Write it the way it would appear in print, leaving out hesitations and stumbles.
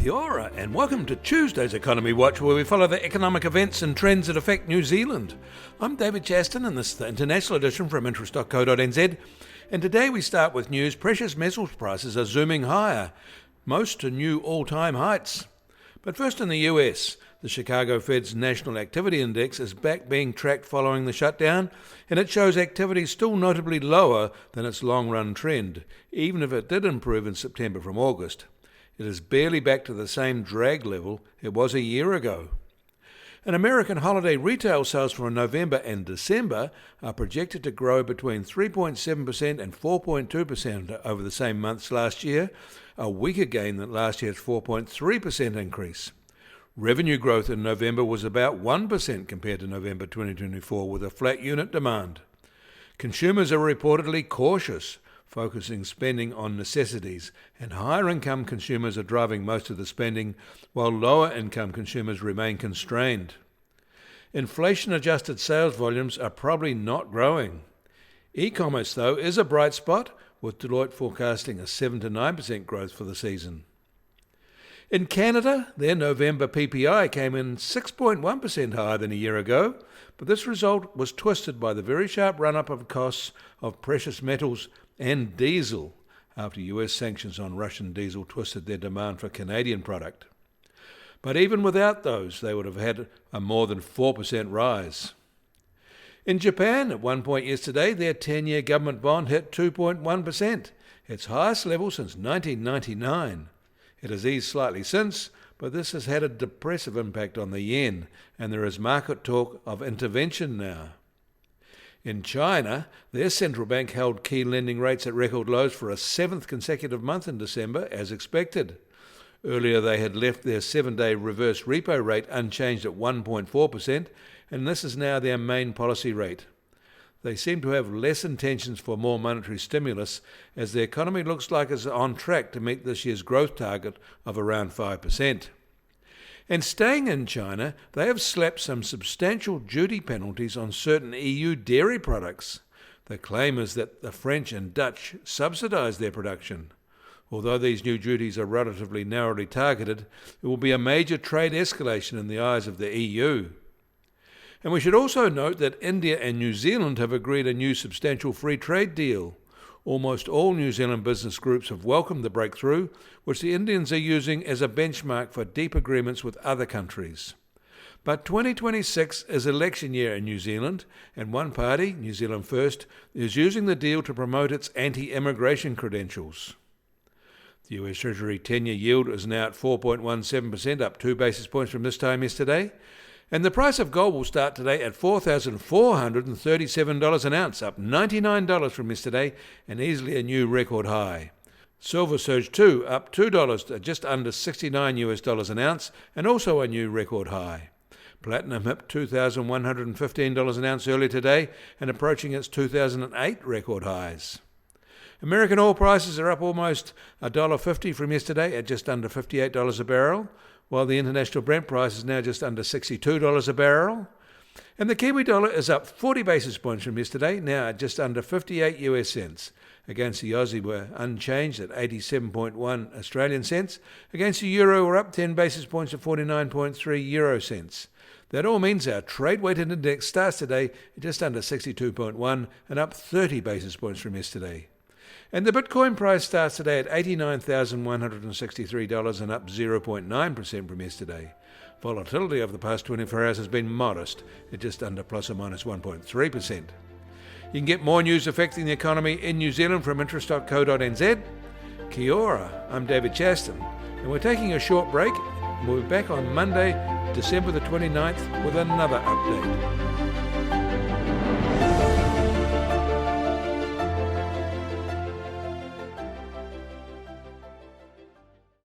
Kia ora, and welcome to Tuesday's Economy Watch, where we follow the economic events and trends that affect New Zealand. I'm David Chaston, and this is the international edition from interest.co.nz. And today we start with news. Precious metals prices are zooming higher, most to new all-time heights. But first in the US, the Chicago Fed's National Activity Index is back being tracked following the shutdown, and it shows activity still notably lower than its long-run trend, even if it did improve in September from August. It is barely back to the same drag level it was a year ago. And American holiday retail sales for November and December are projected to grow between 3.7% and 4.2% over the same months last year, a weaker gain than last year's 4.3% increase. Revenue growth in November was about 1% compared to November 2024, with a flat unit demand. Consumers are reportedly cautious, focusing spending on necessities, and higher-income consumers are driving most of the spending, while lower-income consumers remain constrained. Inflation-adjusted sales volumes are probably not growing. Ecommerce, though, is a bright spot, with Deloitte forecasting a 7 to 9% growth for the season. In Canada, their November PPI came in 6.1% higher than a year ago, but this result was twisted by the very sharp run-up of costs of precious metals and diesel after US sanctions on Russian diesel twisted their demand for Canadian product. But even without those, they would have had a more than 4% rise. In Japan, at one point yesterday, their 10-year government bond hit 2.1%, its highest level since 1999. It has eased slightly since, but this has had a depressive impact on the yen, and there is market talk of intervention now. In China, their central bank held key lending rates at record lows for a 7th consecutive month in December, as expected. Earlier, they had left their 7-day reverse repo rate unchanged at 1.4%, and this is now their main policy rate. They seem to have less intentions for more monetary stimulus, as the economy looks like it's on track to meet this year's growth target of around 5%. And staying in China, they have slapped some substantial duty penalties on certain EU dairy products. The claim is that the French and Dutch subsidise their production. Although these new duties are relatively narrowly targeted, it will be a major trade escalation in the eyes of the EU. And we should also note that India and New Zealand have agreed a new substantial free trade deal. Almost all New Zealand business groups have welcomed the breakthrough, which the Indians are using as a benchmark for deep agreements with other countries. But 2026 is election year in New Zealand, and one party, New Zealand First, is using the deal to promote its anti-immigration credentials. The US Treasury 10-year yield is now at 4.17%, up 2 basis points from this time yesterday. And the price of gold will start today at $4,437 an ounce, up $99 from yesterday, and easily a new record high. Silver surged too, up $2 to just under $69 an ounce, and also a new record high. Platinum hit $2,115 an ounce earlier today, and approaching its 2008 record highs. American oil prices are up almost $1.50 from yesterday at just under $58 a barrel, while the international Brent price is now just under $62 a barrel. And the Kiwi dollar is up 40 basis points from yesterday, now at just under 58 US cents. Against the Aussie, we're unchanged at 87.1 Australian cents. Against the euro, we're up 10 basis points at 49.3 euro cents. That all means our trade-weighted index starts today at just under 62.1 and up 30 basis points from yesterday. And the Bitcoin price starts today at $89,163 and up 0.9% from yesterday. Volatility over the past 24 hours has been modest at just under plus or minus 1.3%. You can get more news affecting the economy in New Zealand from interest.co.nz. Kia ora, I'm David Chaston, and we're taking a short break, and we'll be back on Monday, December the 29th with another update.